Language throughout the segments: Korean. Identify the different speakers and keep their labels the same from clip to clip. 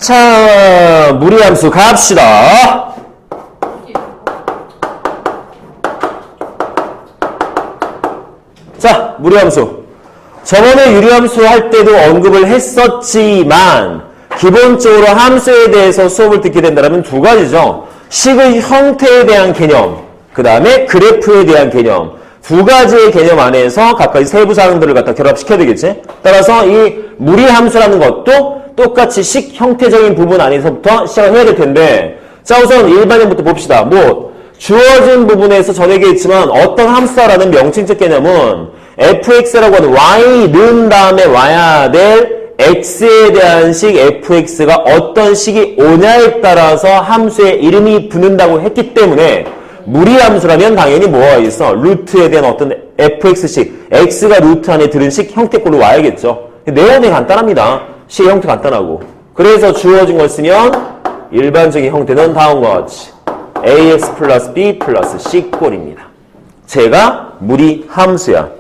Speaker 1: 자, 무리함수 갑시다. 자, 무리함수. 저번에 유리함수 할 때도 언급을 했었지만 기본적으로 함수에 대해서 수업을 듣게 된다면 두 가지죠. 식의 형태에 대한 개념, 그 다음에 그래프에 대한 개념. 두 가지의 개념 안에서 각각의 세부 사항들을 갖다 결합시켜야 되겠지. 따라서 이 무리함수라는 것도 똑같이 식 형태적인 부분 안에서부터 시작을 해야 될 텐데, 자, 우선 일반형부터 봅시다. 뭐 주어진 부분에서 전에 얘기했지만 어떤 함수다라는 명칭적 개념은 fx라고 하는 y는 다음에 와야 될 x에 대한 식 fx가 어떤 식이 오냐에 따라서 함수의 이름이 붙는다고 했기 때문에 무리함수라면 당연히 뭐가 있어? 루트에 대한 어떤 fx식, x가 루트 안에 들은 식 형태꼴로 와야겠죠. 내용이 간단합니다. 식 형태 간단하고. 그래서 주어진 걸 쓰면 일반적인 형태는 다음과 같이 ax 플러스 b 플러스 c꼴입니다. 제가 무리함수야.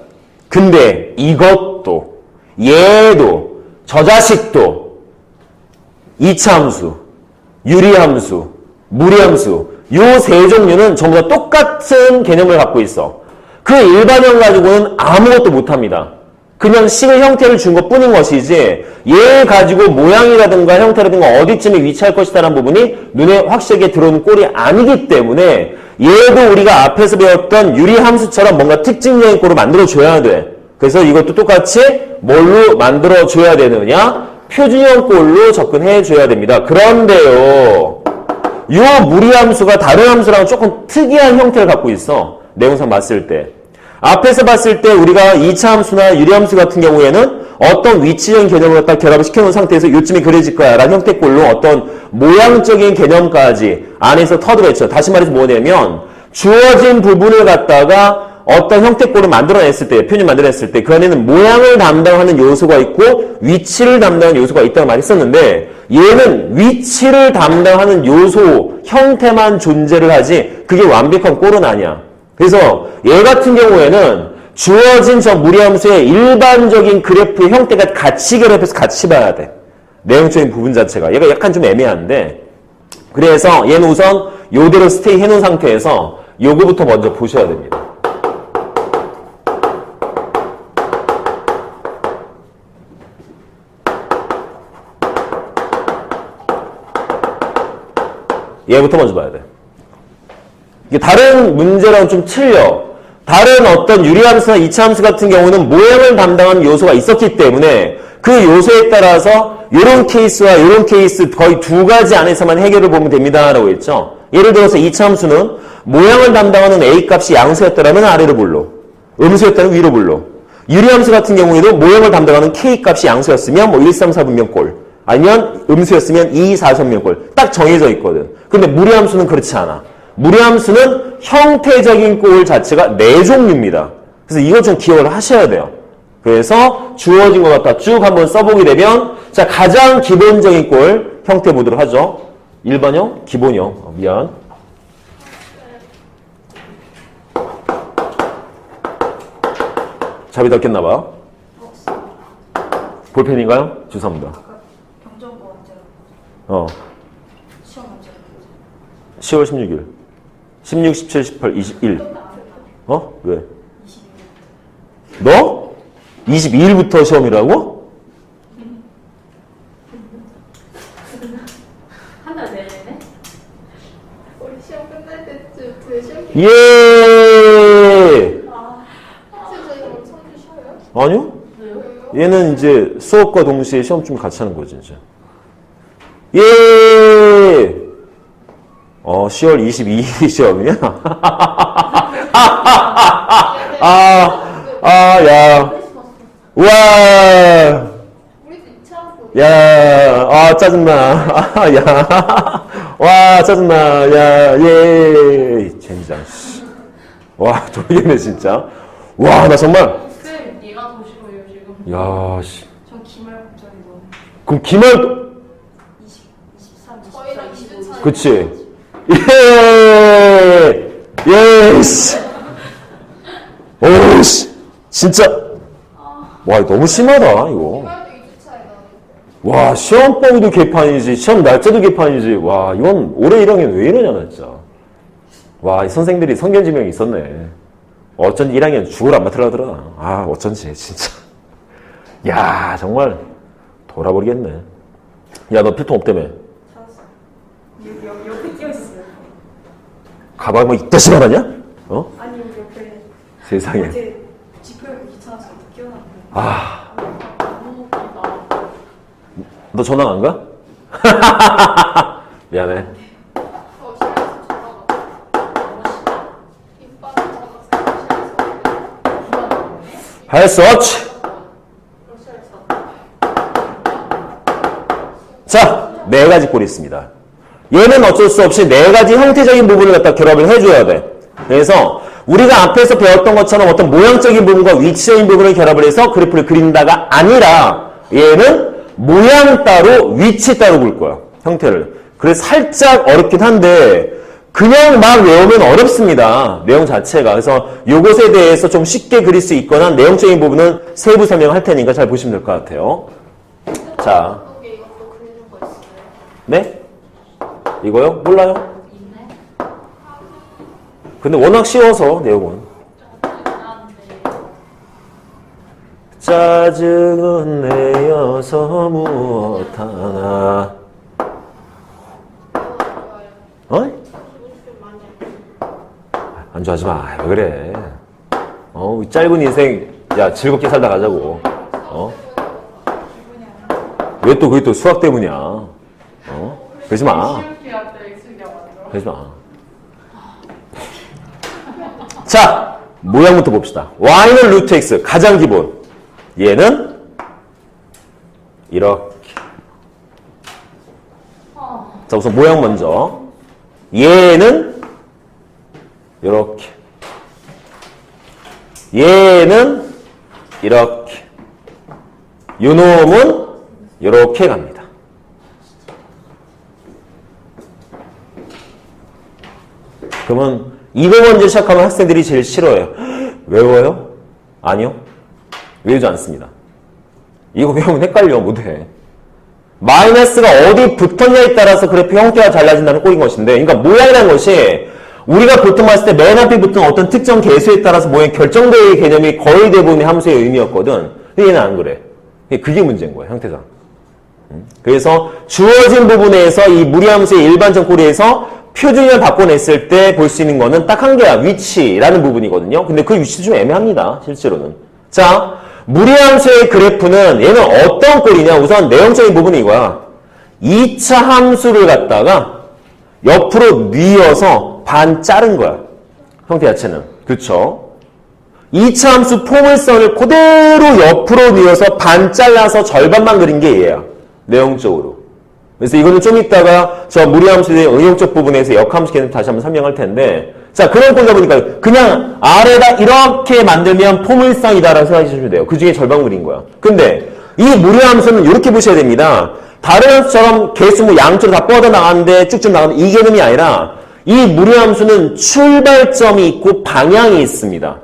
Speaker 1: 근데 이것도 얘도 저 자식도 이차함수, 유리함수, 무리함수 요 세 종류는 전부 다 똑같은 개념을 갖고 있어. 그 일반형 가지고는 아무것도 못합니다. 그냥 식의 형태를 준 것뿐인 것이지 얘 가지고 모양이라든가 형태라든가 어디쯤에 위치할 것이다라는 부분이 눈에 확실하게 들어오는 꼴이 아니기 때문에 얘도 우리가 앞에서 배웠던 유리함수처럼 뭔가 특징적인 꼴을 만들어줘야 돼. 그래서 이것도 똑같이 뭘로 만들어줘야 되느냐? 표준형 꼴로 접근해줘야 됩니다. 그런데요, 요 무리함수가 다른 함수랑 조금 특이한 형태를 갖고 있어. 내용상 봤을 때. 앞에서 봤을 때 우리가 2차 함수나 유리함수 같은 경우에는 어떤 위치적인 개념을 갖다 결합을 시켜놓은 상태에서 요쯤이 그려질 거야 라는 형태꼴로 어떤 모양적인 개념까지 안에서 터득했죠. 다시 말해서 뭐냐면 주어진 부분을 갖다가 어떤 형태꼴을 만들어냈을 때, 표현 만들어냈을 때 그 안에는 모양을 담당하는 요소가 있고 위치를 담당하는 요소가 있다고 말했었는데 얘는 위치를 담당하는 요소, 형태만 존재를 하지 그게 완벽한 꼴은 아니야. 그래서 얘 같은 경우에는 주어진 저 무리함수의 일반적인 그래프의 형태가 같이 결합해서 같이 봐야 돼. 내용적인 부분 자체가. 얘가 약간 좀 애매한데 그래서 얘는 우선 요대로 스테이 해놓은 상태에서 요거부터 먼저 보셔야 됩니다. 얘부터 먼저 봐야 돼. 이게 다른 문제랑 좀 틀려. 다른 어떤 유리함수나 이차함수 같은 경우는 모양을 담당하는 요소가 있었기 때문에 그 요소에 따라서 이런 케이스와 이런 케이스 거의 두 가지 안에서만 해결을 보면 됩니다 라고 했죠. 예를 들어서 이차함수는 모양을 담당하는 A 값이 양수였다면 아래로 불러, 음수였다면 위로 불러. 유리함수 같은 경우에도 모양을 담당하는 K 값이 양수였으면 뭐 1, 3, 4분면꼴, 아니면 음수였으면 2, 4, 3분면꼴 딱 정해져 있거든. 근데 무리함수는 그렇지 않아. 무리함수는 형태적인 꼴 자체가 네 종류입니다. 그래서 이거 좀 기억을 하셔야 돼요. 그래서 주어진 것 갖다 쭉 한번 써보게 되면 자, 가장 기본적인 꼴 형태 보도록 하죠. 1번형, 기본형. 미안. 잡이 닿겠나봐. 볼펜인가요? 죄송합니다.
Speaker 2: 경정고 언제라고? 시험 언제라고?
Speaker 1: 10월 16일. 16, 17, 18, 21. 왜? 22일. 너? 22일부터 시험이라고?
Speaker 2: 한 달 내내?
Speaker 3: 우리 시험 끝날 때쯤 그 시험
Speaker 1: 예!
Speaker 3: 선생님 저희 오늘 성주 쉬어요?
Speaker 1: 아니요?
Speaker 3: 왜요?
Speaker 1: 얘는 이제 수업과 동시에 시험 좀 같이 하는 거지, 이제. 예! 10월 22일 시험이냐? 야. 우와.
Speaker 3: 우리도 2차 하고
Speaker 1: 야, 짜증나. 야. 와, 짜증나. 야, 예. 젠장, 씨. 와, 돌겠네, 진짜. 와, 나 정말.
Speaker 2: 쌤, 얘가 더 싫어요 지금.
Speaker 1: 야, 씨.
Speaker 2: 전 기말 걱정이 너무.
Speaker 1: 그럼 기말,
Speaker 2: 20, 23, 24,
Speaker 3: 저희랑
Speaker 2: 25.
Speaker 3: 2주 차이.
Speaker 1: 그치. 예! 예, 씨. 오, 씨. 진짜. 와, 너무 심하다, 이거.
Speaker 3: 기말도 2주 차이
Speaker 1: 와, 시험범위도 개판이지, 시험 날짜도 개판이지. 와, 이건 올해 1학년 왜 이러냐, 나 진짜. 와, 이 선생들이 성견지명이 있었네. 어쩐지 1학년 죽을 안 맡으려더라. 아, 어쩐지, 진짜. 야, 정말 돌아버리겠네. 야, 너 필통 없다며.
Speaker 2: 찾았어. 여기 옆에 띄어 있어요.
Speaker 1: 가방 뭐 이따시 말하냐? 어?
Speaker 2: 아니 여기 옆에.
Speaker 1: 세상에.
Speaker 2: 어제 지표가 귀찮아서 끼워놨는데.
Speaker 1: 아,
Speaker 2: 너무 웃기다.
Speaker 1: 너 전화 안 가? 미안해. 할 수 없지. 자, 네 가지 꼴이 있습니다. 얘는 어쩔 수 없이 네 가지 형태적인 부분을 갖다 결합을 해줘야 돼. 그래서 우리가 앞에서 배웠던 것처럼 어떤 모양적인 부분과 위치적인 부분을 결합을 해서 그래프를 그린다가 아니라 얘는 모양 따로 위치 따로 볼 거야. 형태를. 그래서 살짝 어렵긴 한데 그냥 막 외우면 어렵습니다. 내용 자체가. 그래서 요것에 대해서 좀 쉽게 그릴 수 있거나 내용적인 부분은 세부 설명할 테니까 잘 보시면 될 것 같아요. 자.
Speaker 3: 이것도 그리는 거 있어요?
Speaker 1: 네? 이거요? 몰라요?
Speaker 2: 있네.
Speaker 1: 근데 워낙 쉬워서 내용은. 짜증은 내어서 무엇하나. 어? 안 좋아하지 마. 왜 그래. 짧은 인생, 야, 즐겁게 살다 가자고. 왜 또 그게 또 수학 때문이야. 그러지 마. 그러지 마. 자, 모양부터 봅시다. y는 루트 x, 가장 기본. 얘는 이렇게. 자, 우선 모양 먼저. 얘는 이렇게. 얘는 이렇게. 요놈은 이렇게 갑니다. 그러면 이거 먼저 시작하면 학생들이 제일 싫어해요. 외워요? 아니요. 외우지 않습니다. 이거 외우면 헷갈려. 못해. 마이너스가 어디 붙었냐에 따라서 그래프 형태가 달라진다는 꼴인 것인데, 그러니까 모양이라는 것이 우리가 보통 봤을 때 맨 앞에 붙은 어떤 특정 개수에 따라서 모양이 결정될 개념이 거의 대부분의 함수의 의미였거든. 근데 얘는 안 그래. 그게 문제인 거야, 형태상. 그래서 주어진 부분에서 이 무리함수의 일반적 꼴에서 표준을 바꿔냈을 때 볼 수 있는 거는 딱 한 개야. 위치라는 부분이거든요. 근데 그 위치도 좀 애매합니다. 실제로는. 자, 무리함수의 그래프는 얘는 어떤 꼴이냐. 우선 내용적인 부분이 이거야. 2차 함수를 갖다가 옆으로 뉘어서 반 자른 거야. 형태 자체는. 그쵸? 2차 함수 포물선을 그대로 옆으로 뉘어서 반 잘라서 절반만 그린 게 얘야. 내용적으로. 그래서 이거는 좀 이따가 저 무리함수의 응용적 부분에서 역함수 개념 다시 한번 설명할 텐데, 자, 그런 꼴이다 보니까 그냥 아래다 이렇게 만들면 포물선이다라고 생각해 주시면 돼요. 그 중에 절반 그린 거야. 근데 이 무리함수는 이렇게 보셔야 됩니다. 다른 함수처럼 개수 뭐 양쪽으로 다 뻗어 나가는데 쭉쭉 나가는데 이 개념이 아니라 이 무리함수는 출발점이 있고 방향이 있습니다.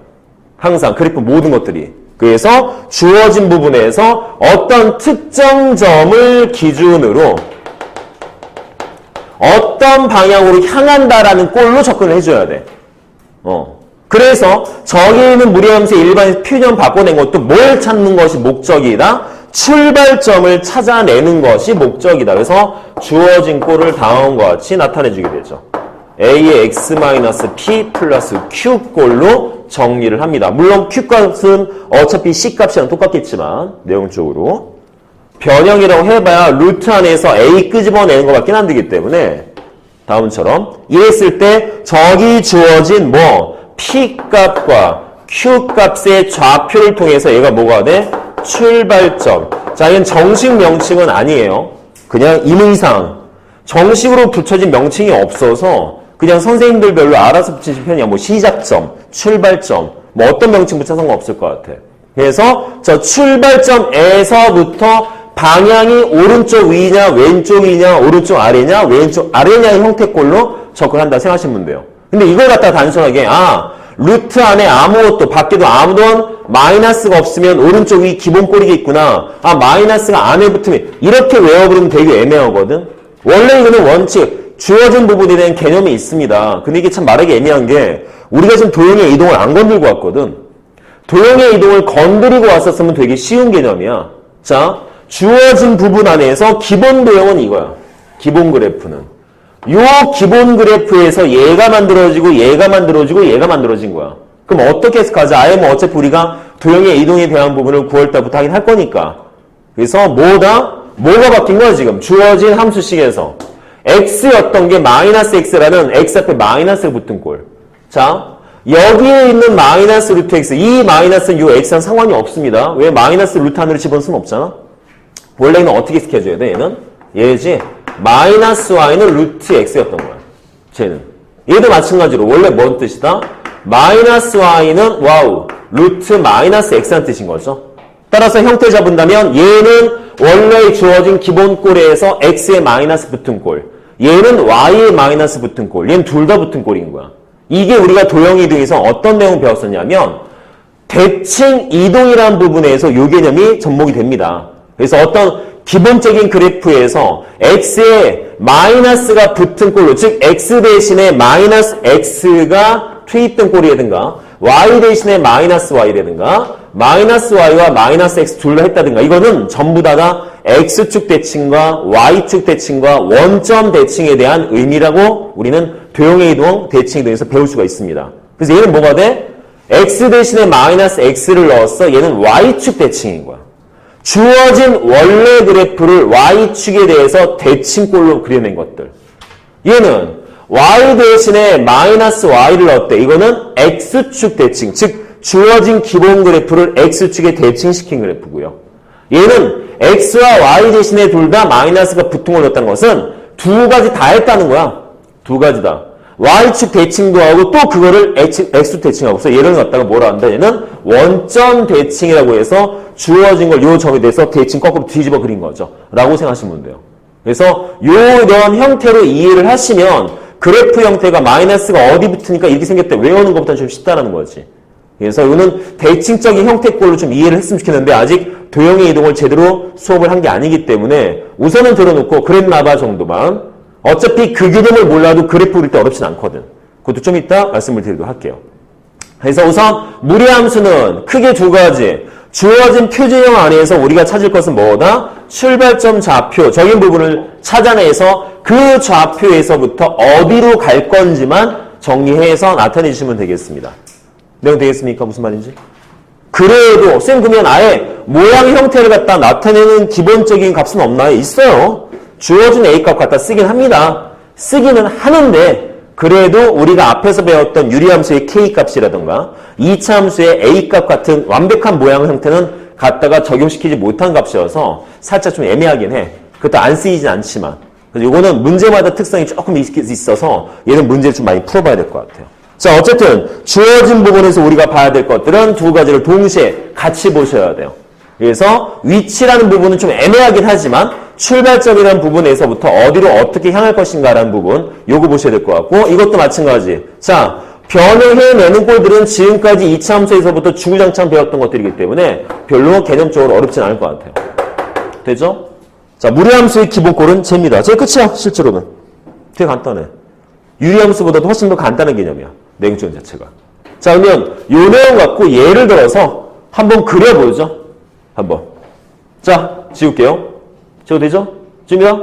Speaker 1: 항상 그래프 모든 것들이. 그래서 주어진 부분에서 어떤 특정 점을 기준으로 어떤 방향으로 향한다라는 꼴로 접근을 해줘야 돼. 그래서 저기 있는 무리함수의 일반 표현 바꿔낸 것도 뭘 찾는 것이 목적이다? 출발점을 찾아내는 것이 목적이다. 그래서 주어진 꼴을 다음과 같이 나타내주게 되죠. A의 x-p 플러스 q 꼴로 정리를 합니다. 물론 q 값은 어차피 c 값이랑 똑같겠지만 내용적으로 변형이라고 해봐야 루트 안에서 a 끄집어내는 것밖에 안 되기 때문에 다음처럼 이랬을 때 저기 주어진 p 값과 q 값의 좌표를 통해서 얘가 뭐가 돼? 출발점. 자, 이건 정식 명칭은 아니에요. 그냥 임의상 정식으로 붙여진 명칭이 없어서 그냥 선생님들별로 알아서 붙이신 편이야. 시작점, 출발점, 어떤 명칭 붙여 상관없을 것 같아. 그래서 저 출발점에서부터 방향이 오른쪽 위냐, 왼쪽이냐, 오른쪽 아래냐, 왼쪽 아래냐의 형태꼴로 접근한다 생각하시면 돼요. 근데 이걸 갖다 단순하게 루트 안에 아무것도 밖에도 아무런 마이너스가 없으면 오른쪽 위 기본 꼬리겠구나. 아, 마이너스가 안에 붙으면 이렇게 외워버리면 되게 애매하거든. 원래 이거는 원칙, 주어진 부분에 대한 개념이 있습니다. 근데 이게 참 말하기 애매한 게 우리가 지금 도형의 이동을 안 건들고 왔거든. 도형의 이동을 건드리고 왔었으면 되게 쉬운 개념이야. 자, 주어진 부분 안에서 기본 도형은 이거야. 기본 그래프는. 요 기본 그래프에서 얘가 만들어지고 얘가 만들어지고 얘가 만들어진 거야. 그럼 어떻게 해서 가자? 아예 뭐 어차피 우리가 도형의 이동에 대한 부분을 9월달부터 하긴 할 거니까. 그래서 뭐가 바뀐 거야 지금? 주어진 함수식에서. x였던 게 마이너스 x라는 x 앞에 마이너스가 붙은 꼴. 자, 여기에 있는 마이너스 루트 x. 이 마이너스는 요 x랑 상관이 없습니다. 왜? 마이너스 루트 안으로 집어넣을 수는 없잖아. 원래는 어떻게 시켜줘야 돼? 얘는? 얘지. 마이너스 y는 루트 x였던 거야. 쟤는. 얘도 마찬가지로 원래 뭔 뜻이다? 마이너스 y는 와우 루트 마이너스 x란 뜻인 거죠. 따라서 형태 잡은다면 얘는 원래 주어진 기본 꼴에서 x에 마이너스 붙은 꼴. 얘는 y에 마이너스 붙은 꼴. 얘는 둘 다 붙은 꼴인 거야. 이게 우리가 도형 이동에서 어떤 내용 배웠었냐면 대칭 이동이라는 부분에서 이 개념이 접목이 됩니다. 그래서 어떤 기본적인 그래프에서 x에 마이너스가 붙은 꼴로, 즉 x 대신에 마이너스 x가 투입된 꼴이라든가 y 대신에 마이너스 y라든가 마이너스 y와 마이너스 x 둘 다 했다든가 이거는 전부 다가 x축 대칭과 y축 대칭과 원점 대칭에 대한 의미라고 우리는 도형의 이동, 대칭 이동에서 배울 수가 있습니다. 그래서 얘는 뭐가 돼? x 대신에 마이너스 x를 넣었어. 얘는 y축 대칭인 거야. 주어진 원래 그래프를 y축에 대해서 대칭꼴로 그려낸 것들. 얘는 y 대신에 마이너스 y를 넣었대. 이거는 x축 대칭, 즉 주어진 기본 그래프를 x축에 대칭시킨 그래프고요. 얘는 x와 y 대신에 둘 다 마이너스가 붙은 걸 넣었다는 것은 두 가지 다 했다는 거야. 두 가지 다. y축 대칭도 하고 또 그거를 x축 대칭하고. 그래서 얘를 갖다가 뭐라 한다? 얘는 원점 대칭이라고 해서 주어진 걸 요 점에 대해서 대칭 거꾸로 뒤집어 그린 거죠. 라고 생각하시면 돼요. 그래서 이런 형태로 이해를 하시면 그래프 형태가 마이너스가 어디 붙으니까 이렇게 생겼대. 외우는 것보다 좀 쉽다라는 거지. 그래서 이거는 대칭적인 형태꼴로 좀 이해를 했으면 좋겠는데 아직 도형의 이동을 제대로 수업을 한 게 아니기 때문에 우선은 들어놓고 그랬나봐 정도만. 어차피 그 개념을 몰라도 그래프 그릴 때 어렵진 않거든. 그것도 좀 이따 말씀을 드리도록 할게요. 그래서 우선 무리함수는 크게 두 가지. 주어진 표준형 안에서 우리가 찾을 것은 뭐다? 출발점 좌표적인 부분을 찾아내서 그 좌표에서부터 어디로 갈 건지만 정리해서 나타내 주시면 되겠습니다. 내용 되겠습니까? 무슨 말인지? 그래도 쌤 그러면 아예 모양 형태를 갖다 나타내는 기본적인 값은 없나요? 있어요. 주어진 A값 갖다 쓰긴 합니다. 쓰기는 하는데 그래도 우리가 앞에서 배웠던 유리함수의 K값이라던가 2차 함수의 A값 같은 완벽한 모양 형태는 갖다가 적용시키지 못한 값이어서 살짝 좀 애매하긴 해. 그것도 안 쓰이진 않지만. 그래서 이거는 문제마다 특성이 조금 있어서 얘는 문제를 좀 많이 풀어봐야 될 것 같아요. 자, 어쨌든 주어진 부분에서 우리가 봐야 될 것들은 두 가지를 동시에 같이 보셔야 돼요. 그래서 위치라는 부분은 좀 애매하긴 하지만 출발점이라는 부분에서부터 어디로 어떻게 향할 것인가라는 부분 요거 보셔야 될 것 같고 이것도 마찬가지. 자, 변형해내는 꼴들은 지금까지 2차 함수에서부터 주구장창 배웠던 것들이기 때문에 별로 개념적으로 어렵진 않을 것 같아요. 되죠? 자, 무리함수의 기본꼴은 쟤입니다. 쟤 끝이야 실제로는. 되게 간단해. 유리함수보다도 훨씬 더 간단한 개념이야. 내용적 자체가. 자, 그러면 요 내용 갖고 예를 들어서 한번 그려보죠. 한번. 자, 지울게요. 지워도 되죠? 지웁니다.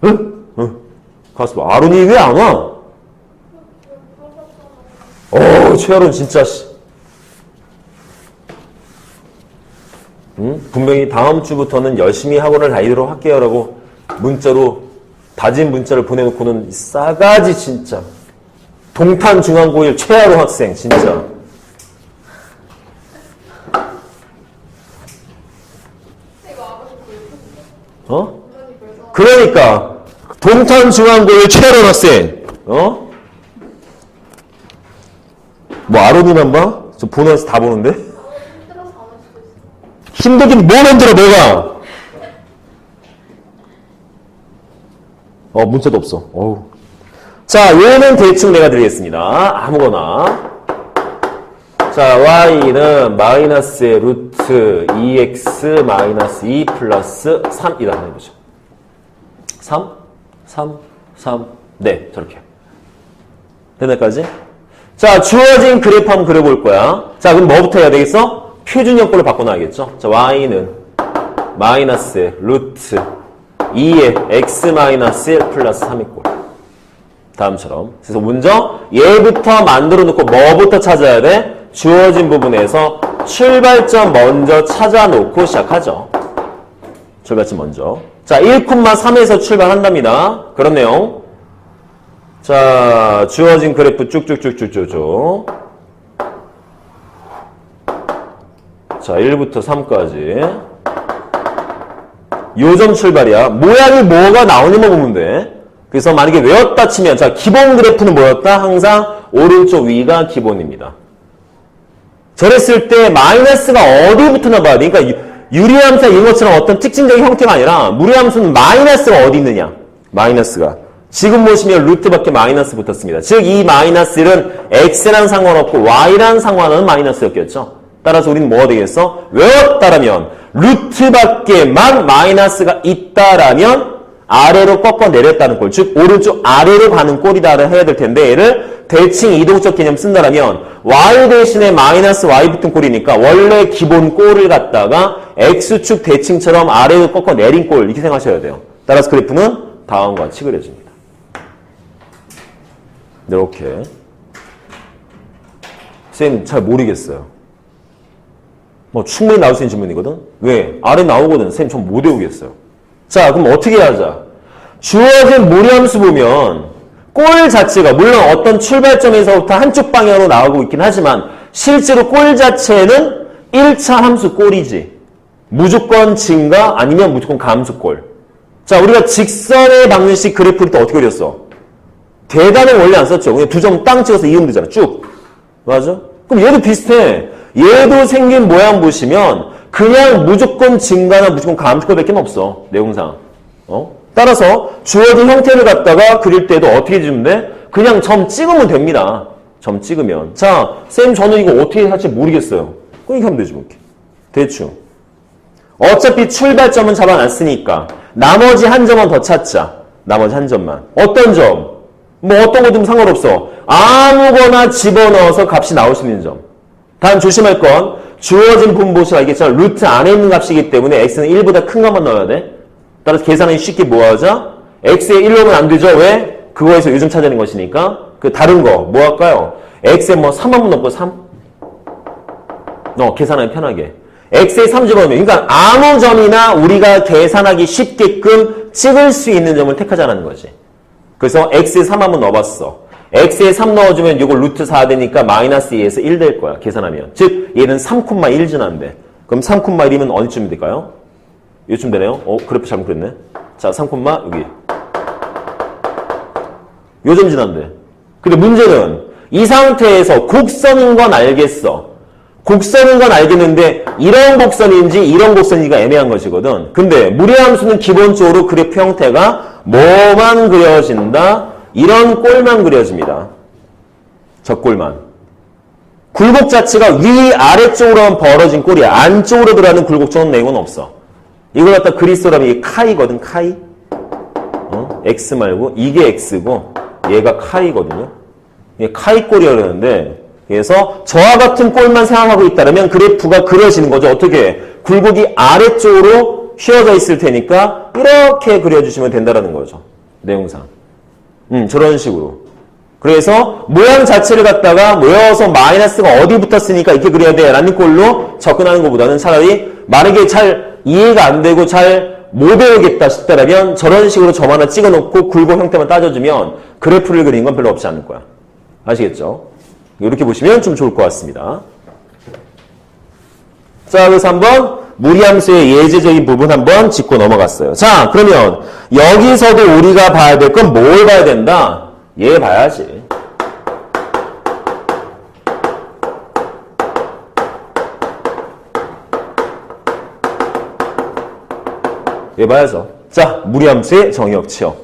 Speaker 1: 응? 응. 가서 봐. 아론이 왜 안 와? 최아론 진짜 씨. 응? 분명히 다음 주부터는 열심히 학원을 다니도록 할게요라고 문자로 다진 문자를 보내놓고는 싸가지 진짜. 동탄중앙고일 최아론 학생 진짜. 어? 그러니까 동탄중앙고일 최아론 학생. 어? 뭐 아론이만 봐? 저 보너스 다 보는데? 힘들긴 뭘 힘들어 뭐가? 문자도 없어. 어우. 자, 얘는 대충 내가 드리겠습니다. 아무거나. 자, y는 마이너스의 루트 2x 마이너스 2 플러스 3이다. 해보죠. 3, 3, 3. 네, 저렇게. 됐나까지? 자, 주어진 그래프 한번 그려볼 거야. 자, 그럼 뭐부터 해야 되겠어? 표준형꼴로 바꿔놔야겠죠? 자, y는 마이너스 루트 2의 x 마이너스 1 플러스 3의 꼴. 다음처럼. 그래서 먼저 얘부터 만들어 놓고 뭐부터 찾아야 돼? 주어진 부분에서 출발점 먼저 찾아놓고 시작하죠. 출발점 먼저. 자, 1,3에서 출발한답니다. 그런 내용. 자, 주어진 그래프 쭉쭉쭉쭉쭉쭉. 자, 1부터 3까지. 요점 출발이야. 모양이 뭐가 나오는지만 보면 돼. 그래서 만약에 외웠다 치면, 자, 기본 그래프는 뭐였다? 항상 오른쪽 위가 기본입니다. 저랬을 때 마이너스가 어디부터 나봐야 돼? 그러니까 유리함수나 이런 것처럼 어떤 특징적인 형태가 아니라 무리함수는 마이너스가 어디 있느냐? 마이너스가. 지금 보시면 루트밖에 마이너스 붙었습니다. 즉, 이 마이너스1은 x랑 상관없고 y랑 상관은 마이너스였겠죠. 따라서 우리는 뭐가 되겠어? 외웠다라면 루트밖에만 마이너스가 있다라면 아래로 꺾어 내렸다는 꼴. 즉, 오른쪽 아래로 가는 꼴이다 해야 될 텐데 얘를 대칭 이동적 개념 쓴다라면 y 대신에 마이너스 y 붙은 꼴이니까 원래 기본 꼴을 갖다가 x축 대칭처럼 아래로 꺾어 내린 꼴 이렇게 생각하셔야 돼요. 따라서 그래프는 다음과 같이 그려집니다. 이렇게. 쌤 잘 모르겠어요. 뭐 충분히 나올 수 있는 질문이거든. 왜? 아래 나오거든. 쌤 좀 못 외우겠어요. 자, 그럼 어떻게 하자? 주어진 무리함수 보면 꼴 자체가 물론 어떤 출발점에서부터 한쪽 방향으로 나오고 있긴 하지만 실제로 꼴 자체는 1차 함수 꼴이지. 무조건 증가 아니면 무조건 감소 꼴. 자, 우리가 직선의 방정식 그래프를 또 어떻게 그렸어? 대단은 원래 안 썼죠. 그냥 두 점 땅 찍어서 이으면 되잖아. 쭉. 맞아? 그럼 얘도 비슷해. 얘도 생긴 모양 보시면 그냥 무조건 증가나 무조건 감소밖에 없어. 내용상. 따라서 주어진 형태를 갖다가 그릴 때도 어떻게 주면 돼? 그냥 점 찍으면 됩니다. 점 찍으면. 자, 쌤 저는 이거 어떻게 할지 모르겠어요. 그럼 이렇게 하면 되지 뭐. 대충. 어차피 출발점은 잡아놨으니까 나머지 한 점은 더 찾자. 나머지 한 점만. 어떤 점? 뭐 어떤 거든 상관없어. 아무거나 집어넣어서 값이 나올 수 있는 점. 단 조심할 건 주어진 부분 보시면 알겠지만 루트 안에 있는 값이기 때문에 x는 1보다 큰 것만 넣어야 돼. 따라서 계산하기 쉽게 뭐 하자? x에 1 넣으면 안 되죠. 왜? 그거에서 요즘 찾아낸 것이니까. 그 다른 거 뭐 할까요? x에 뭐 3 한번 넣고 3? 계산하기 편하게. x에 3 집어넣으면 그러니까 아무 점이나 우리가 계산하기 쉽게끔 찍을 수 있는 점을 택하자는 거지. 그래서 x에 3 한번 넣어봤어. x에 3 넣어주면 이거 루트 4 되니까 마이너스 2에서 1 될 거야. 계산하면. 즉 얘는 3,1 지난데. 그럼 3,1이면 어디쯤 될까요? 요쯤 되네요. 그래프 잘못 그렸네. 자, 3, 여기. 요점 지난데. 근데 문제는 이 상태에서 곡선인 건 알겠어. 곡선인 건 알겠는데 이런 곡선인지 이런 곡선인지가 애매한 것이거든. 근데 무리함수는 기본적으로 그래프 형태가 뭐만 그려진다? 이런 꼴만 그려집니다. 저 꼴만. 굴곡 자체가 위 아래쪽으로만 벌어진 꼴이야. 안쪽으로 들어가는 굴곡적인 내용은 없어. 이걸 갖다 그리스라면 이게 카이거든. 카이. x 말고 이게 x고 얘가 카이거든요. 이게 카이 꼴이라 그러는데 그래서 저와 같은 꼴만 생각하고 있다면 그래프가 그려지는 거죠. 어떻게? 굴곡이 아래쪽으로 휘어져 있을 테니까 이렇게 그려주시면 된다는 거죠. 내용상. 저런 식으로. 그래서 모양 자체를 갖다가 모여서 마이너스가 어디 붙었으니까 이렇게 그려야 돼 라는 꼴로 접근하는 것보다는 차라리 만약에 잘 이해가 안 되고 잘 못 배우겠다 싶다면 저런 식으로 점 하나 찍어놓고 굴곡 형태만 따져주면 그래프를 그리는 건 별로 없지 않을 거야. 아시겠죠? 이렇게 보시면 좀 좋을 것 같습니다. 자, 그래서 한번 무리함수의 예제적인 부분 한번 짚고 넘어갔어요. 자, 그러면 여기서도 우리가 봐야 될 건 뭘 봐야 된다? 얘 봐야지. 얘 봐야죠. 자, 무리함수의 정의역 취업.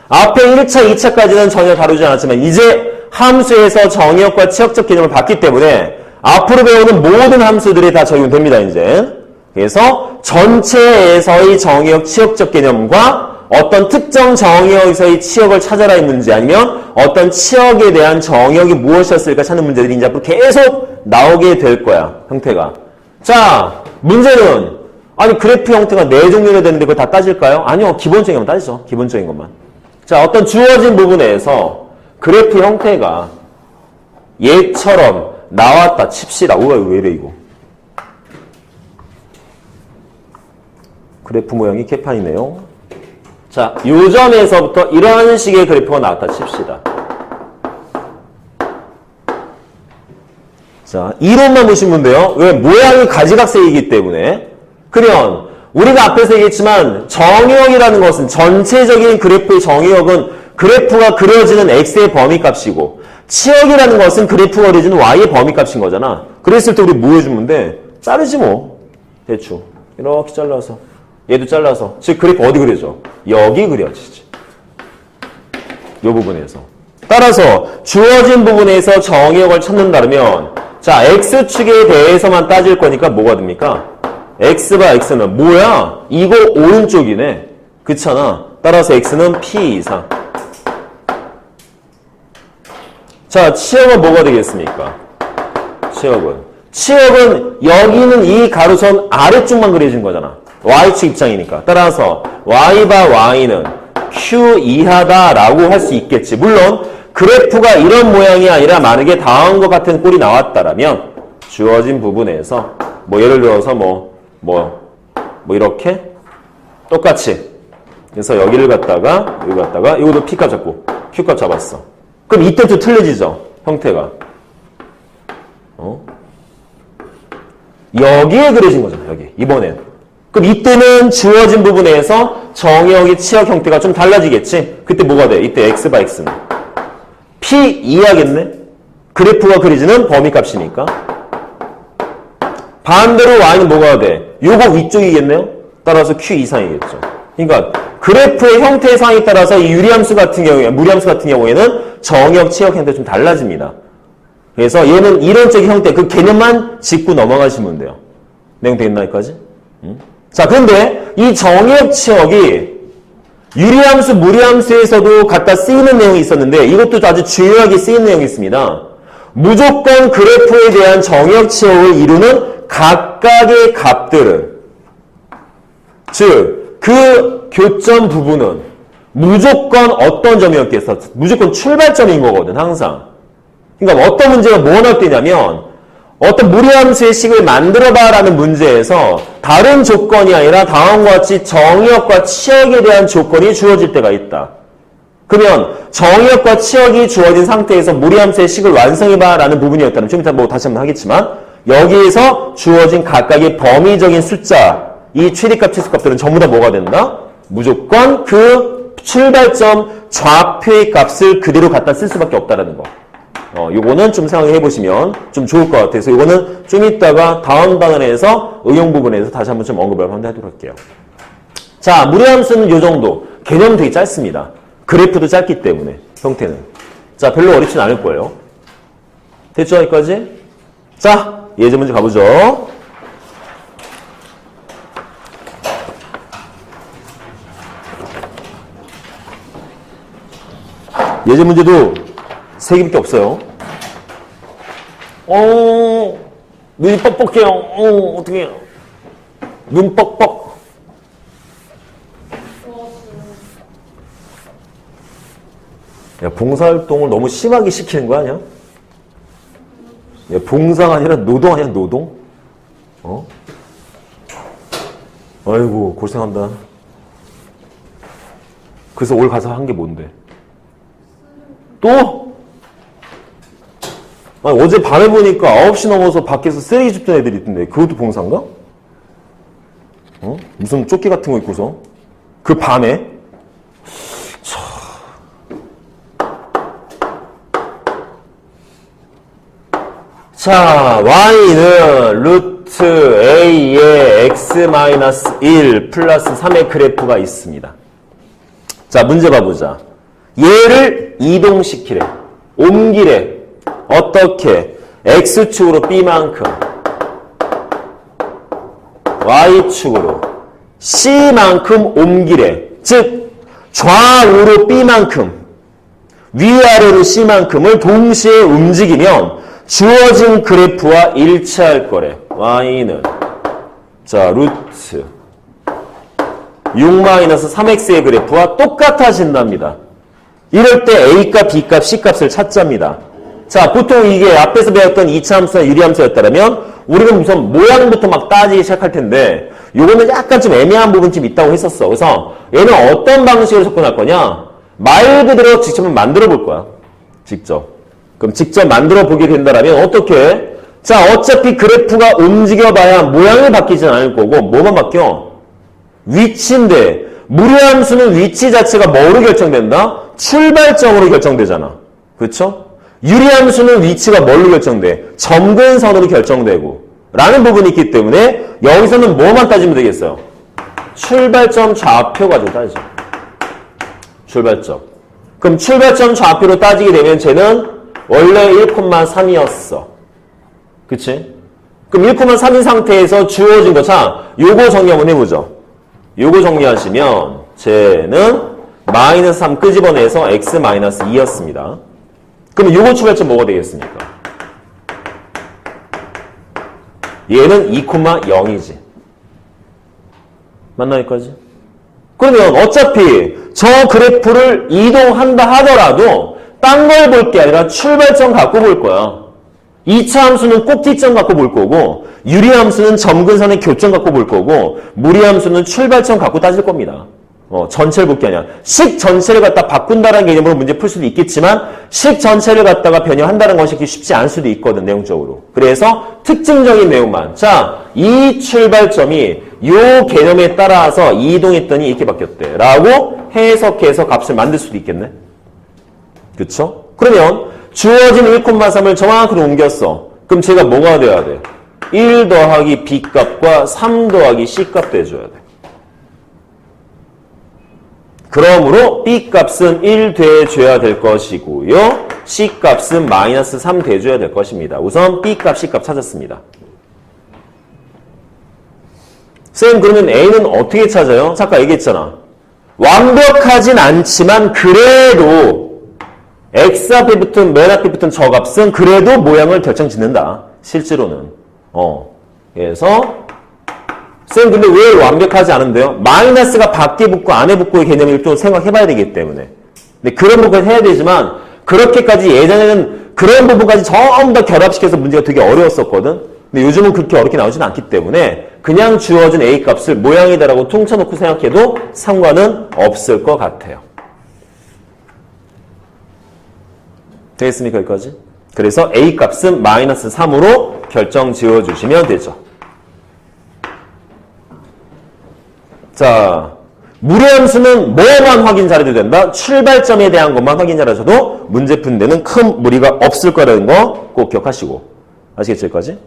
Speaker 1: 앞에 1차, 2차까지는 전혀 다루지 않았지만 이제 함수에서 정의역과 치역적 개념을 봤기 때문에 앞으로 배우는 모든 함수들이 다 적용됩니다, 이제. 그래서 전체에서의 정의역, 치역적 개념과 어떤 특정 정의역에서의 치역을 찾아라의 문제 아니면 어떤 치역에 대한 정의역이 무엇이었을까 찾는 문제들이 이제 앞으로 계속 나오게 될 거야, 형태가. 자, 문제는 아니 그래프 형태가 4종류나 되는데 그걸 다 따질까요? 아니요, 기본적인 것만 따지죠. 기본적인 것만. 자, 어떤 주어진 부분에서 그래프 형태가 얘처럼 나왔다 칩시다. 우와, 왜 이래 이거. 그래프 모양이 개판이네요. 자, 요 점에서부터 이런 식의 그래프가 나왔다 칩시다. 자, 이론만 보시면 돼요. 왜? 모양이 가지각색이기 때문에. 그러면 우리가 앞에서 얘기했지만 정의역이라는 것은 전체적인 그래프의 정의역은 그래프가 그려지는 x의 범위값이고 치역이라는 것은 그래프가 그려지는 y의 범위값인 거잖아. 그랬을 때 우리 뭐 해주면 돼? 자르지 뭐. 대충. 이렇게 잘라서. 얘도 잘라서. 즉 그래프 어디 그려져? 여기 그려지지. 이 부분에서. 따라서 주어진 부분에서 정의역을 찾는다면 자, x축에 대해서만 따질 거니까 뭐가 됩니까? x바 x는 뭐야? 이거 오른쪽이네. 그렇잖아. 따라서 x는 p 이상. 자, 치역은 뭐가 되겠습니까? 치역은 여기는 이 가로선 아래쪽만 그려진 거잖아. y축 입장이니까. 따라서 y바 y는 q 이하다라고 할 수 있겠지. 물론 그래프가 이런 모양이 아니라 만약에 다음과 같은 꼴이 나왔다라면 주어진 부분에서 뭐 예를 들어서 뭐 이렇게 똑같이 그래서 여기를 갖다가 여기 갖다가 이것도 P값 잡고 Q값 잡았어. 그럼 이때 또 틀려지죠, 형태가. 여기에 그려진 거잖아, 여기. 이번엔. 그럼 이때는 주어진 부분에서 정의역의 치역 형태가 좀 달라지겠지? 그때 뭐가 돼? 이때 x바 x는 P 이하겠네? 그래프가 그려지는 범위값이니까. 반대로 y는 뭐가 돼? 요거 위쪽이겠네요? 따라서 q 이상이겠죠. 그러니까 그래프의 형태상에 따라서 이 유리함수 같은 경우에, 무리함수 같은 경우에는 정의역, 치역 형태가 좀 달라집니다. 그래서 얘는 이론적인 형태, 그 개념만 짚고 넘어가시면 돼요. 내용 되겠나, 여기까지? 자, 그런데 이 정의역, 치역이 유리함수, 무리함수에서도 갖다 쓰이는 내용이 있었는데 이것도 아주 중요하게 쓰이는 내용이 있습니다. 무조건 그래프에 대한 정의역, 치역을 이루는 각각의 값들을, 즉, 그 교점 부분은 무조건 어떤 점이었겠어? 무조건 출발점인 거거든, 항상. 그러니까 어떤 문제가 뭐 나올 때냐면 어떤 무리함수의 식을 만들어봐라는 문제에서 다른 조건이 아니라 다음과 같이 정의역과 치역에 대한 조건이 주어질 때가 있다. 그러면 정의역과 치역이 주어진 상태에서 무리함수의 식을 완성해봐라는 부분이었다면 좀 이따 뭐 다시 한번 하겠지만 여기에서 주어진 각각의 범위적인 숫자, 이 최대값, 최소값들은 전부 다 뭐가 된다? 무조건 그 출발점 좌표의 값을 그대로 갖다 쓸 수밖에 없다라는 거. 요거는 좀 생각해 보시면 좀 좋을 것 같아서 요거는 좀 이따가 다음 단원에서 응용 부분에서 다시 한번 좀 언급을 한번 하도록 할게요. 자, 무리함수는 요 정도. 개념은 되게 짧습니다. 그래프도 짧기 때문에 형태는. 자, 별로 어렵진 않을 거예요. 됐죠? 여기까지? 자, 예제 문제 가보죠. 예제 문제도 3개밖에 없어요. 눈이 뻑뻑해요. 어떻게 해요? 눈 뻑뻑. 야, 봉사활동을 너무 심하게 시키는 거 아니야? 야, 봉사가 아니라 노동 아니야, 노동? 아이고, 고생한다. 그래서 올 가서 한 게 뭔데? 또? 아니, 어제 밤에 보니까 9시 넘어서 밖에서 쓰레기 줍던 애들이 있던데 그것도 봉사인가? 무슨 조끼 같은 거 입고서 그 밤에? 자, y는 루트 a의 x-1 플러스 3의 그래프가 있습니다. 자, 문제 봐보자. 얘를 이동시키래. 옮기래. 어떻게? X축으로 B만큼, Y축으로 C만큼 옮기래. 즉 좌우로 B만큼, 위아래로 C만큼을 동시에 움직이면 주어진 그래프와 일치할 거래. Y는 자 루트 6-3x의 그래프와 똑같아진답니다. 이럴 때 A값, B값, C값을 찾자입니다. 자, 보통 이게 앞에서 배웠던 이차함수나 유리함수였다면 우리는 우선 모양부터 막 따지기 시작할 텐데 요거는 약간 좀 애매한 부분이 좀 있다고 했었어. 그래서 얘는 어떤 방식으로 접근할 거냐? 말 그대로 직접 만들어 볼 거야. 직접. 그럼 직접 만들어 보게 된다면 어떻게? 자, 어차피 그래프가 움직여봐야 모양이 바뀌진 않을 거고 뭐만 바뀌어? 위치인데 무리함수는 위치 자체가 뭐로 결정된다? 출발점으로 결정되잖아. 그렇죠? 유리함수는 위치가 뭘로 결정돼? 점근선으로 결정되고 라는 부분이 있기 때문에 여기서는 뭐만 따지면 되겠어요? 출발점 좌표 가지고 따지죠. 출발점. 그럼 출발점 좌표로 따지게 되면 쟤는 원래 1,3이었어. 그치? 그럼 1,3인 상태에서 주어진 거, 자, 요거 정리 한번 해보죠. 요거 정리하시면 쟤는 -3 끄집어내서 x-2였습니다. 그럼 요거 출발점 뭐가 되겠습니까? 얘는 2,0이지. 맞나 여기까지? 그러면 어차피 저 그래프를 이동한다 하더라도 딴 걸 볼 게 아니라 출발점 갖고 볼 거야. 2차 함수는 꼭지점 갖고 볼 거고 유리함수는 점근선의 교점 갖고 볼 거고 무리함수는 출발점 갖고 따질 겁니다. 전체를 볼 게 아니라 식 전체를 갖다 바꾼다는 개념으로 문제 풀 수도 있겠지만 식 전체를 갖다가 변형한다는 것이 쉽지 않을 수도 있거든, 내용적으로. 그래서 특징적인 내용만. 자, 이 출발점이 요 개념에 따라서 이동했더니 이렇게 바뀌었대 라고 해석해서 값을 만들 수도 있겠네. 그쵸? 그러면 주어진 1,3을 정확하게 옮겼어. 그럼 제가 뭐가 돼야 돼? 1 더하기 B값과 3 더하기 C값 돼줘야 돼. 그러므로 B값은 1 돼줘야 될 것이고요. C값은 -3 돼줘야 될 것입니다. 우선 B값, C값 찾았습니다. 쌤, 그러면 A는 어떻게 찾아요? 아까 얘기했잖아. 완벽하진 않지만 그래도 X 앞에 붙은, 맨 앞에 붙은 저 값은 그래도 모양을 결정짓는다. 실제로는. 그래서 쌤, 근데 왜 완벽하지 않은데요? 마이너스가 밖에 붙고 안에 붙고의 개념을 또 생각해봐야 되기 때문에. 근데 그런 부분까지 해야 되지만 그렇게까지 예전에는 그런 부분까지 전부 다 결합시켜서 문제가 되게 어려웠었거든. 근데 요즘은 그렇게 어렵게 나오진 않기 때문에 그냥 주어진 A 값을 모양이다라고 퉁쳐놓고 생각해도 상관은 없을 것 같아요. 되겠습니까, 여기까지? 그래서 A 값은 -3으로 결정 지어주시면 되죠. 자, 무리함수는 뭐만 확인 잘해도 된다? 출발점에 대한 것만 확인 잘하셔도 문제 푸는 데는 큰 무리가 없을 거라는 거 꼭 기억하시고. 아시겠죠, 여기까지?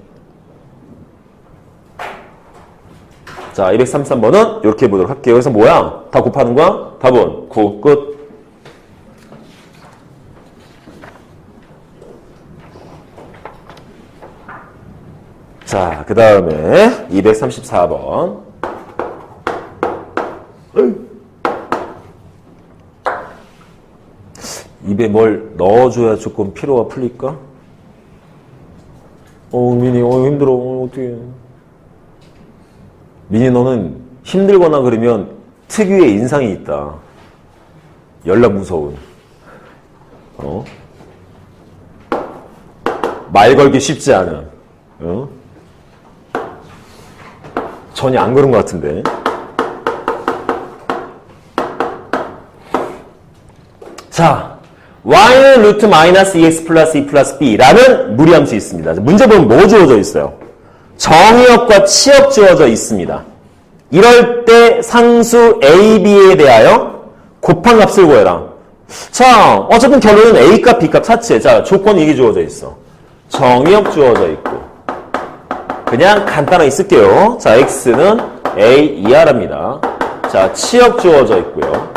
Speaker 1: 자, 233번은 이렇게 해보도록 할게요. 여기서 뭐야? 다 곱하는 거야? 답은 9, 끝. 자, 그 다음에 234번. 입에 뭘 넣어줘야 조금 피로가 풀릴까? 민이, 힘들어. 어떡해. 민이, 너는 힘들거나 그러면 특유의 인상이 있다. 연락 무서운. 말 걸기 쉽지 않은. 전혀 안 그런 것 같은데. 자, y는 루트 마이너스 2x 플러스 2 플러스 b라는 무리함수 있습니다. 문제 보면 뭐 주어져 있어요? 정의역과 치역 주어져 있습니다. 이럴 때 상수 a, b에 대하여 곱한 값을 구해라. 자, 어쨌든 결론은 a값, b값 찾지. 자, 조건이 이게 주어져 있어. 정의역 주어져 있고. 그냥 간단하게 쓸게요. 자, x는 a 이하랍니다. 자, 치역 주어져 있고요.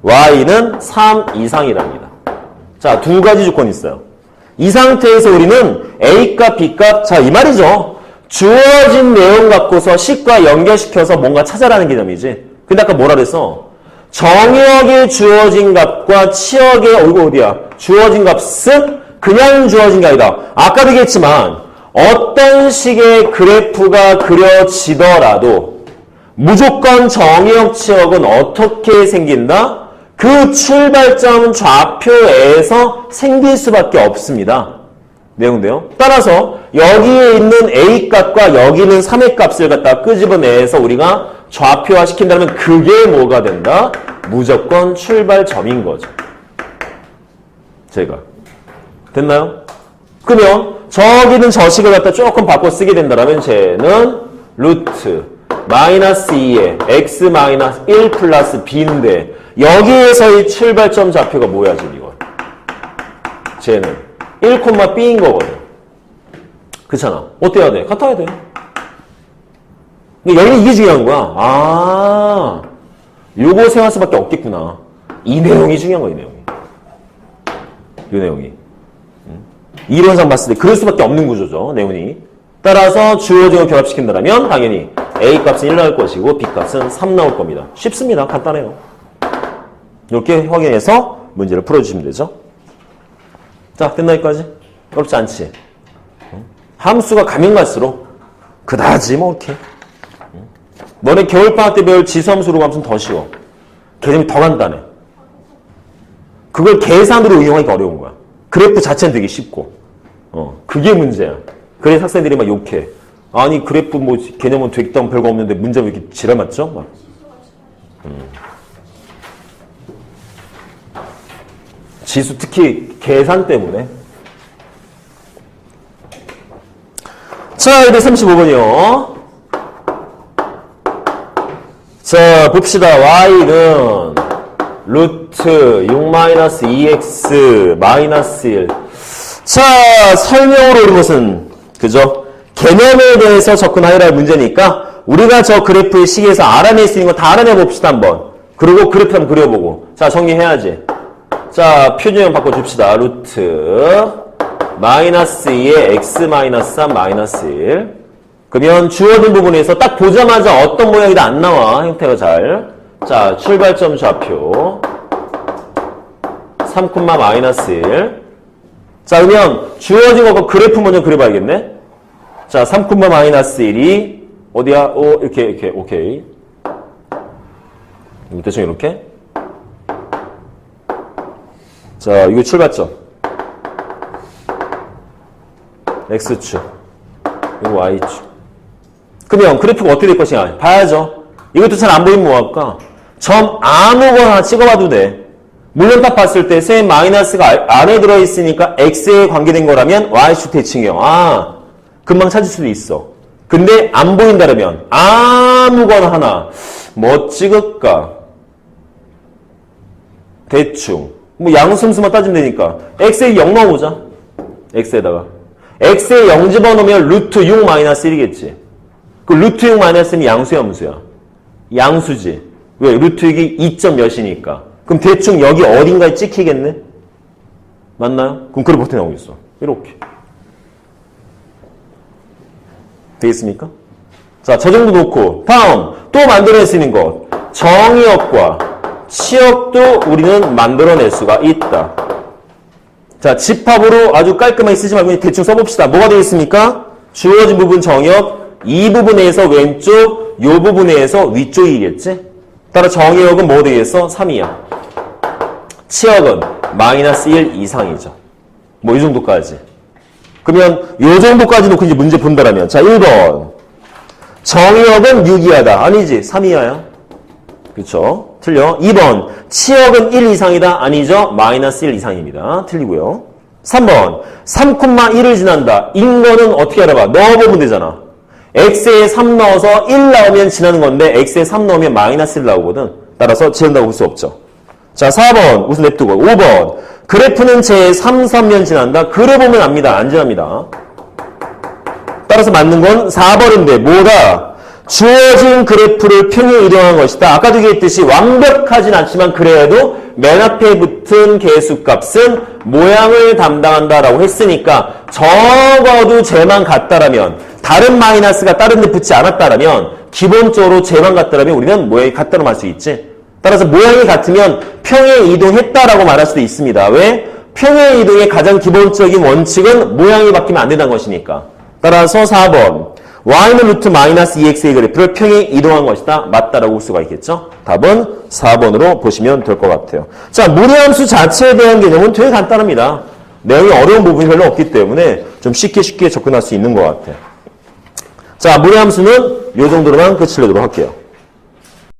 Speaker 1: y는 3 이상이랍니다. 자, 두 가지 조건이 있어요. 이 상태에서 우리는 A값, B값, 자, 이 말이죠. 주어진 내용 갖고서 식과 연결시켜서 뭔가 찾아라는 개념이지. 근데 아까 뭐라 그랬어? 정의역에 주어진 값과 치역에, 이거 어디야? 주어진 값은 그냥 주어진 게 아니다. 아까도 얘기했지만, 어떤 식의 그래프가 그려지더라도, 무조건 정의역, 치역은 어떻게 생긴다? 그 출발점 좌표에서 생길 수밖에 없습니다. 내용도요. 따라서 여기에 있는 A값과 여기 있는 3의 값을 갖다가 끄집어내서 우리가 좌표화 시킨다면 그게 뭐가 된다? 무조건 출발점인 거죠. 제가. 됐나요? 그러면 저기는 저식을 갖다 조금 바꿔 쓰게 된다면 쟤는 루트 마이너스 2에 x 마이너스 1 플러스 b인데 여기에서의 출발점 좌표가 뭐야 지금 이건? 쟤는 1,b인 거거든. 그렇잖아. 어때야 돼? 같아야 돼. 근데 여기는 이게 중요한 거야. 아, 요거 세워할 수밖에 없겠구나. 이 내용이 중요한 거야, 이 내용이. 이 내용이. 이론상 봤을 때 그럴 수밖에 없는 구조죠, 내용이. 따라서 주어진 걸 결합시킨다면 당연히 A값은 1 나올 것이고 B값은 3 나올 겁니다. 쉽습니다. 간단해요. 이렇게 확인해서 문제를 풀어주시면 되죠. 자, 됐나 여기까지? 어렵지 않지? 함수가 가면 갈수록 그다지 뭐 이렇게. 너네 겨울방학 때 배울 지수함수로 가면 더 쉬워. 개념이 더 간단해. 그걸 계산으로 응용하기가 어려운 거야. 그래프 자체는 되게 쉽고. 그게 문제야. 그래서 학생들이 막 욕해. 아니 그래프 뭐 개념은 되겠다면 별거 없는데 문제 왜 이렇게 지랄 맞죠? 막. 지수 특히 계산 때문에. 자, 이제 35번이요. 자, 봅시다. y는 루트 6-2x 마이너스 1. 자, 설명으로 오는 것은 그죠? 개념에 대해서 접근하여라 문제니까 우리가 저 그래프의 식에서 알아낼 수 있는 거 다 알아내 봅시다 한번. 그리고 그래프 한번 그려보고. 자, 정리해야지. 자, 표준형 바꿔줍시다. 루트 마이너스 2에 x 마이너스 3 마이너스 1. 그러면 주어진 부분에서 딱 보자마자 어떤 모양이다 안 나와. 형태가 잘. 자, 출발점 좌표 3, 마이너스 1. 자, 그러면 주어진 거 그래프 먼저 그려봐야겠네. 자, 3, 마이너스 1이 어디야? 이렇게, 오케이. 대충 이렇게. 자, 이거 출발점. X축. 이거 Y축. 그러면 그래프가 어떻게 될 것이냐? 봐야죠. 이것도 잘 안 보이면 뭐 할까? 점 아무거나 찍어봐도 돼. 물론 딱 봤을 때 세 마이너스가 안에 들어있으니까 X에 관계된 거라면 Y축 대칭이요. 아, 금방 찾을 수도 있어. 근데 안 보인다면 아무거나 하나 뭐 찍을까? 대충. 뭐 양수함수만 따지면 되니까 x에 0 넣어보자. x에다가 x에 0 집어넣으면 루트 6 마이너스 1이겠지. 그 루트 6 마이너스 1이 양수야 함수야? 양수지. 왜? 루트 6이 2점 몇이니까. 그럼 대충 여기 어딘가에 찍히겠네? 맞나요? 그럼 그래프 어떻게 나오겠어? 이렇게. 되겠습니까? 자, 저 정도 놓고 다음 또 만들어낼 수 있는 것. 정의역과 치역도 우리는 만들어낼 수가 있다. 자, 집합으로 아주 깔끔하게 쓰지 말고 대충 써봅시다. 뭐가 되겠습니까? 주어진 부분 정의역, 이 부분에서 왼쪽, 요 부분에서 위쪽이겠지? 따라 정의역은 뭐 되겠어? 3이야. 치역은 마이너스 1 이상이죠. 뭐 이 정도까지. 그러면 요 정도까지 놓고 이제 문제 본다라면 자, 1번. 정의역은 6이하다. 아니지. 3이하야. 그렇죠? 틀려. 2번. 치역은 1 이상이다. 아니죠. 마이너스 1 이상입니다. 틀리고요. 3번. 3,1을 지난다. 인거는 어떻게 알아봐? 넣어보면 되잖아. x에 3 넣어서 1 나오면 지나는 건데 x에 3 넣으면 마이너스 1 나오거든. 따라서 지난다고 볼 수 없죠. 자, 4번. 우선 냅두고. 5번. 그래프는 제 3, 3면 지난다. 그려보면 압니다. 안 지납니다. 따라서 맞는 건 4번인데 뭐다? 주어진 그래프를 평행 이동한 것이다. 아까도 얘기했듯이 완벽하진 않지만 그래도 맨 앞에 붙은 개수값은 모양을 담당한다라고 했으니까 적어도 쟤만 같다라면 다른 마이너스가 다른 데 붙지 않았다라면 기본적으로 쟤만 같다라면 우리는 모양이 같다고 할 수 있지. 따라서 모양이 같으면 평행 이동했다라고 말할 수도 있습니다. 왜? 평행 이동의 가장 기본적인 원칙은 모양이 바뀌면 안 된다는 것이니까. 따라서 4번. y는 루트 마이너스 2x의 그래프를 평행 이동한 것이다. 맞다라고 볼 수가 있겠죠? 답은 4번으로 보시면 될 것 같아요. 자, 무리함수 자체에 대한 개념은 되게 간단합니다. 내용이 어려운 부분이 별로 없기 때문에 좀 쉽게 접근할 수 있는 것 같아요. 자, 무리함수는 이 정도로만 끝을 내도록 할게요.